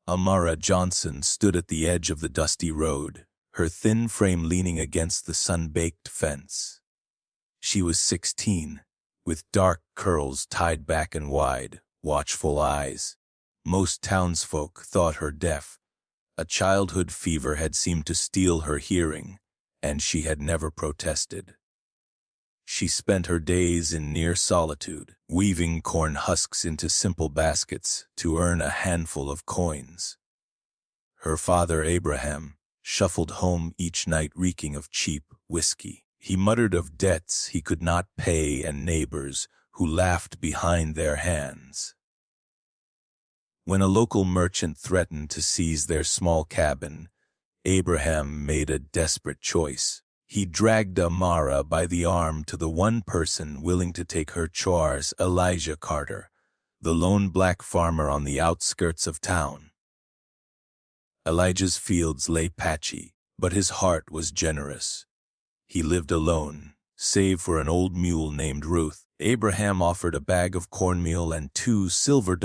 Amara Johnson stood at the edge of the dusty road, her thin frame leaning against the sun-baked fence. She was 16, with dark curls tied back and wide, watchful eyes. Most townsfolk thought her deaf. A childhood fever had seemed to steal her hearing, and she had never protested. She spent her days in near solitude, weaving corn husks into simple baskets to earn a handful of coins. Her father, Abraham, shuffled home each night reeking of cheap whiskey. He muttered of debts he could not pay and neighbors who laughed behind their hands. When a local merchant threatened to seize their small cabin, Abraham made a desperate choice. He dragged Amara by the arm to the one person willing to take her chores, Elijah Carter, the lone black farmer on the outskirts of town. Elijah's fields lay patchy, but his heart was generous. He lived alone, save for an old mule named Ruth. Abraham offered a bag of cornmeal and $2 silver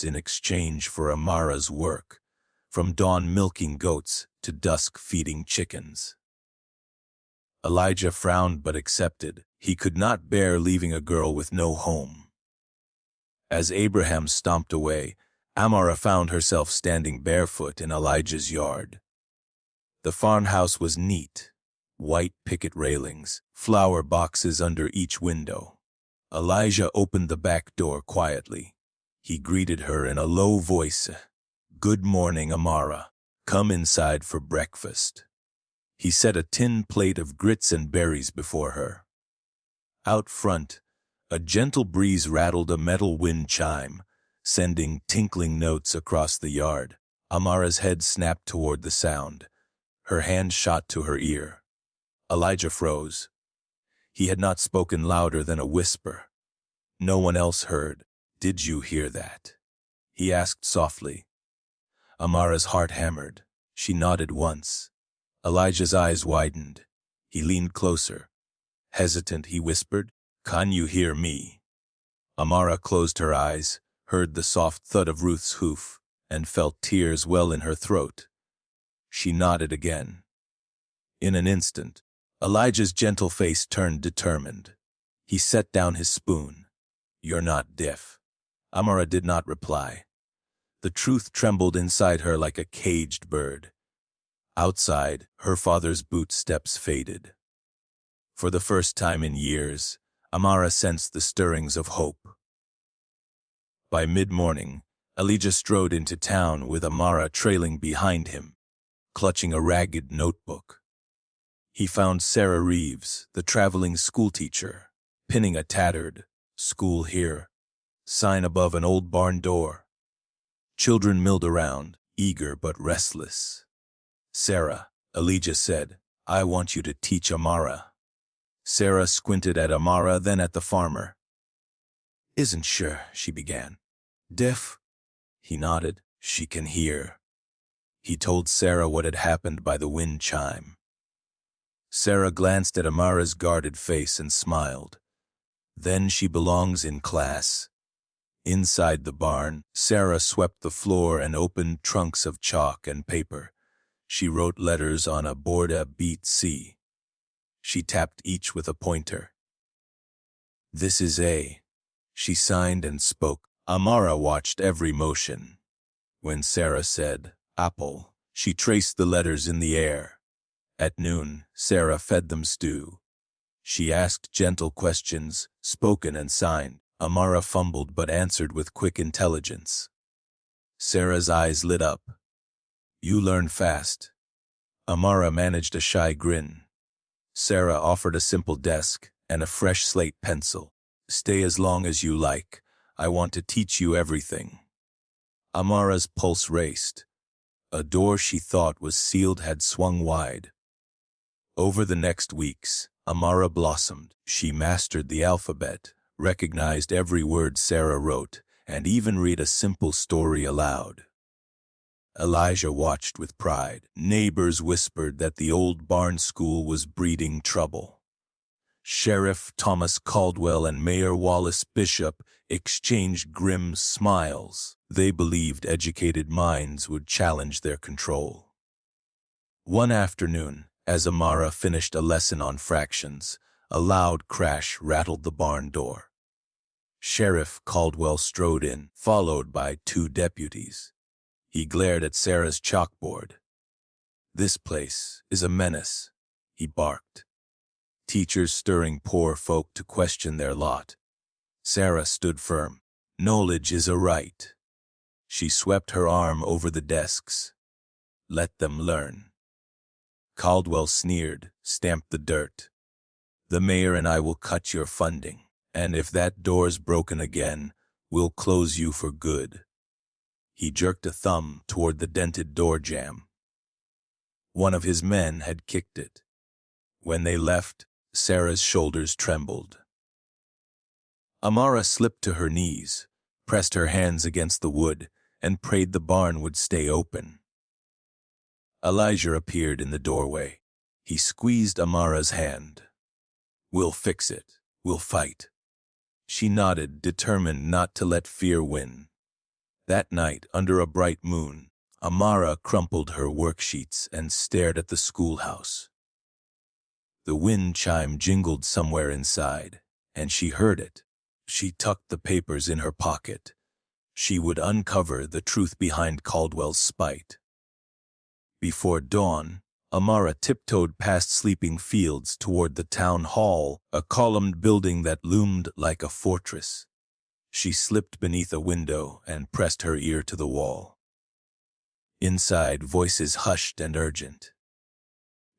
in exchange for Amara's work, from dawn milking goats to dusk feeding chickens. Elijah frowned but accepted. He could not bear leaving a girl with no home. As Abraham stomped away, Amara found herself standing barefoot in Elijah's yard. The farmhouse was neat, white picket railings, flower boxes under each window. Elijah opened the back door quietly. He greeted her in a low voice. "Good morning, Amara. Come inside for breakfast." He set a tin plate of grits and berries before her. Out front, a gentle breeze rattled a metal wind chime, sending tinkling notes across the yard. Amara's head snapped toward the sound. Her hand shot to her ear. Elijah froze. He had not spoken louder than a whisper. No one else heard. "Did you hear that?" he asked softly. Amara's heart hammered. She nodded once. Elijah's eyes widened. He leaned closer. Hesitant, he whispered, "Can you hear me?" Amara closed her eyes, heard the soft thud of Ruth's hoof, and felt tears well in her throat. She nodded again. In an instant, Elijah's gentle face turned determined. He set down his spoon. "You're not deaf." Amara did not reply. The truth trembled inside her like a caged bird. Outside, her father's boot steps faded. For the first time in years, Amara sensed the stirrings of hope. By mid-morning, Elijah strode into town with Amara trailing behind him, clutching a ragged notebook. He found Sarah Reeves, the traveling schoolteacher, pinning a tattered "School Here" sign above an old barn door. Children milled around, eager but restless. "Sarah," Elijah said, "I want you to teach Amara." Sarah squinted at Amara, then at the farmer. "Isn't sure," she began. "Deaf?" He nodded. "She can hear." He told Sarah what had happened by the wind chime. Sarah glanced at Amara's guarded face and smiled. "Then she belongs in class." Inside the barn, Sarah swept the floor and opened trunks of chalk and paper. She wrote letters on a board A, B, C. She tapped each with a pointer. "This is A." She signed and spoke. Amara watched every motion. When Sarah said "apple," she traced the letters in the air. At noon, Sarah fed them stew. She asked gentle questions, spoken and signed. Amara fumbled but answered with quick intelligence. Sarah's eyes lit up. "You learn fast." Amara managed a shy grin. Sarah offered a simple desk and a fresh slate pencil. "Stay as long as you like. I want to teach you everything." Amara's pulse raced. A door she thought was sealed had swung wide. Over the next weeks, Amara blossomed. She mastered the alphabet, recognized every word Sarah wrote, and even read a simple story aloud. Elijah watched with pride. Neighbors whispered that the old barn school was breeding trouble. Sheriff Thomas Caldwell and Mayor Wallace Bishop exchanged grim smiles. They believed educated minds would challenge their control. One afternoon, as Amara finished a lesson on fractions, a loud crash rattled the barn door. Sheriff Caldwell strode in, followed by 2 deputies. He glared at Sarah's chalkboard. "This place is a menace," he barked. "Teachers stirring poor folk to question their lot." Sarah stood firm. "Knowledge is a right." She swept her arm over the desks. "Let them learn." Caldwell sneered, stamped the dirt. "The mayor and I will cut your funding, and if that door's broken again, we'll close you for good." He jerked a thumb toward the dented door jamb. One of his men had kicked it. When they left, Sarah's shoulders trembled. Amara slipped to her knees, pressed her hands against the wood, and prayed the barn would stay open. Elijah appeared in the doorway. He squeezed Amara's hand. "We'll fix it. We'll fight." She nodded, determined not to let fear win. That night, under a bright moon, Amara crumpled her worksheets and stared at the schoolhouse. The wind chime jingled somewhere inside, and she heard it. She tucked the papers in her pocket. She would uncover the truth behind Caldwell's spite. Before dawn, Amara tiptoed past sleeping fields toward the town hall, a columned building that loomed like a fortress. She slipped beneath a window and pressed her ear to the wall. Inside, voices hushed and urgent.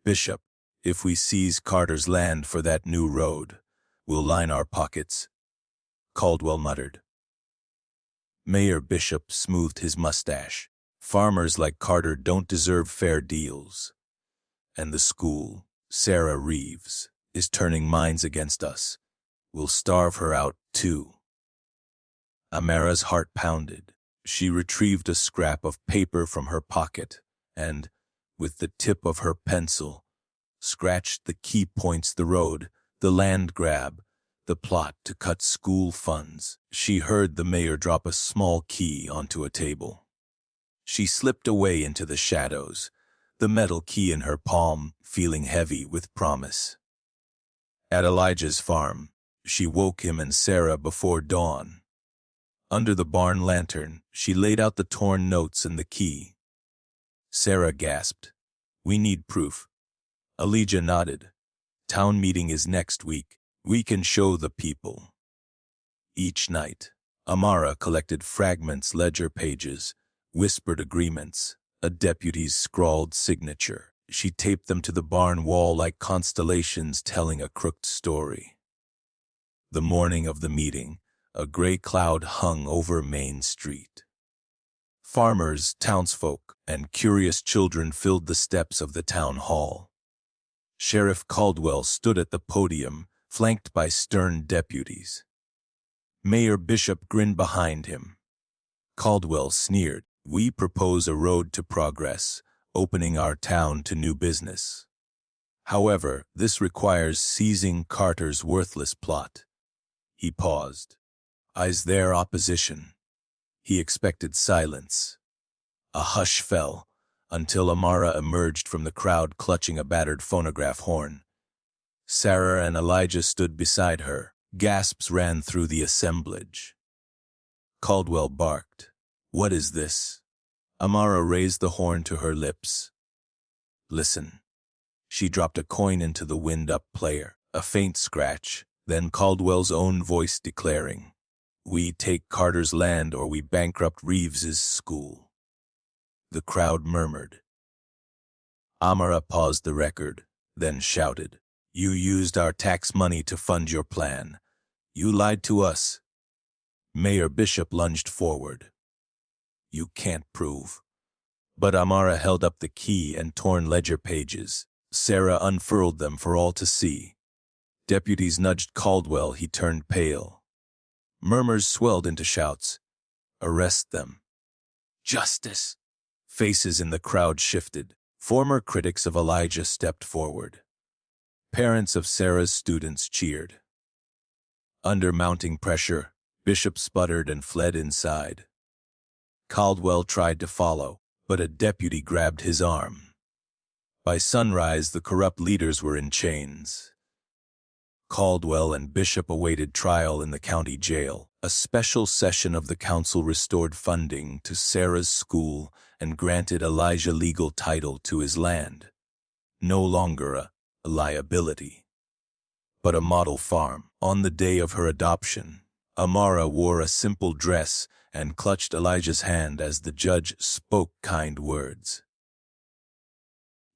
"Bishop, if we seize Carter's land for that new road, we'll line our pockets," Caldwell muttered. Mayor Bishop smoothed his mustache. "Farmers like Carter don't deserve fair deals. And the school, Sarah Reeves, is turning minds against us. We'll starve her out, too." Amara's heart pounded. She retrieved a scrap of paper from her pocket and, with the tip of her pencil, scratched the key points: the road, the land grab, the plot to cut school funds. She heard the mayor drop a small key onto a table. She slipped away into the shadows, the metal key in her palm feeling heavy with promise. At Elijah's farm, she woke him and Sarah before dawn. Under the barn lantern, she laid out the torn notes and the key. Sarah gasped, "We need proof." Elijah nodded. "Town meeting is next week. We can show the people." Each night, Amara collected fragments, ledger pages, whispered agreements, a deputy's scrawled signature. She taped them to the barn wall like constellations telling a crooked story. The morning of the meeting, a gray cloud hung over Main Street. Farmers, townsfolk, and curious children filled the steps of the town hall. Sheriff Caldwell stood at the podium, flanked by stern deputies. Mayor Bishop grinned behind him. Caldwell sneered, "We propose a road to progress, opening our town to new business. However, this requires seizing Carter's worthless plot." He paused. Eyes there opposition. He expected silence. A hush fell, until Amara emerged from the crowd clutching a battered phonograph horn. Sarah and Elijah stood beside her. Gasps ran through the assemblage. Caldwell barked, "What is this?" Amara raised the horn to her lips. "Listen." She dropped a coin into the wind-up player, a faint scratch, then Caldwell's own voice declaring, "We take Carter's land or we bankrupt Reeves's school." The crowd murmured. Amara paused the record, then shouted, "You used our tax money to fund your plan. You lied to us." Mayor Bishop lunged forward. "You can't prove." But Amara held up the key and torn ledger pages. Sarah unfurled them for all to see. Deputies nudged Caldwell. He turned pale. Murmurs swelled into shouts. "Arrest them." "Justice." Faces in the crowd shifted. Former critics of Elijah stepped forward. Parents of Sarah's students cheered. Under mounting pressure, Bishop sputtered and fled inside. Caldwell tried to follow, but a deputy grabbed his arm. By sunrise, the corrupt leaders were in chains. Caldwell and Bishop awaited trial in the county jail. A special session of the council restored funding to Sarah's school and granted Elijah legal title to his land. No longer a liability, but a model farm. On the day of her adoption, Amara wore a simple dress and clutched Elijah's hand as the judge spoke kind words.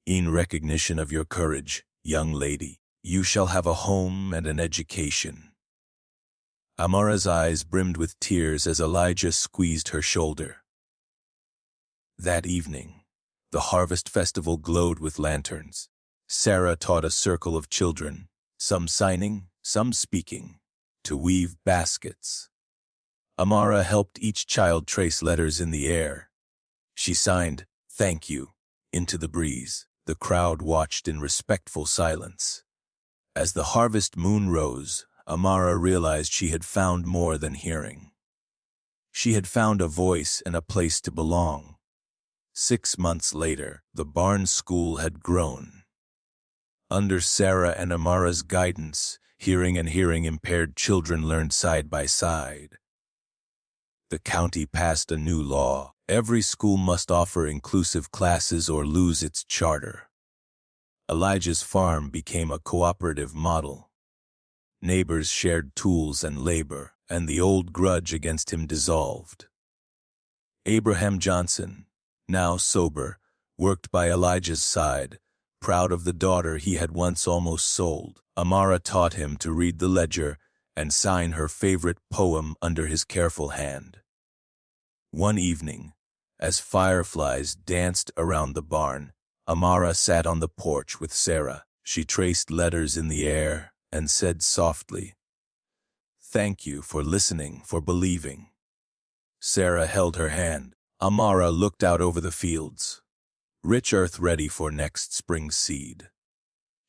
"In recognition of your courage, young lady, you shall have a home and an education." Amara's eyes brimmed with tears as Elijah squeezed her shoulder. That evening, the harvest festival glowed with lanterns. Sarah taught a circle of children, some signing, some speaking, to weave baskets. Amara helped each child trace letters in the air. She signed, "Thank you," into the breeze. The crowd watched in respectful silence. As the harvest moon rose, Amara realized she had found more than hearing. She had found a voice and a place to belong. 6 months later, the barn school had grown. Under Sarah and Amara's guidance, hearing and hearing-impaired children learned side by side. The county passed a new law. Every school must offer inclusive classes or lose its charter. Elijah's farm became a cooperative model. Neighbors shared tools and labor, and the old grudge against him dissolved. Abraham Johnson, now sober, worked by Elijah's side, proud of the daughter he had once almost sold. Amara taught him to read the ledger and sign her favorite poem under his careful hand. One evening, as fireflies danced around the barn, Amara sat on the porch with Sarah. She traced letters in the air and said softly, "Thank you for listening, for believing." Sarah held her hand. Amara looked out over the fields, rich earth ready for next spring's seed.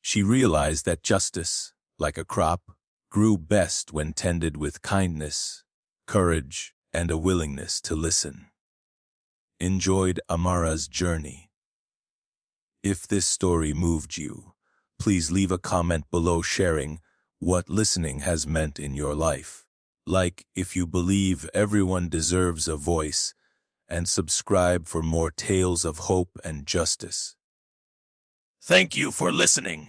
She realized that justice, like a crop, grew best when tended with kindness, courage, and a willingness to listen. Enjoyed Amara's journey? If this story moved you, please leave a comment below sharing what listening has meant in your life. Like if you believe everyone deserves a voice, and subscribe for more tales of hope and justice. Thank you for listening.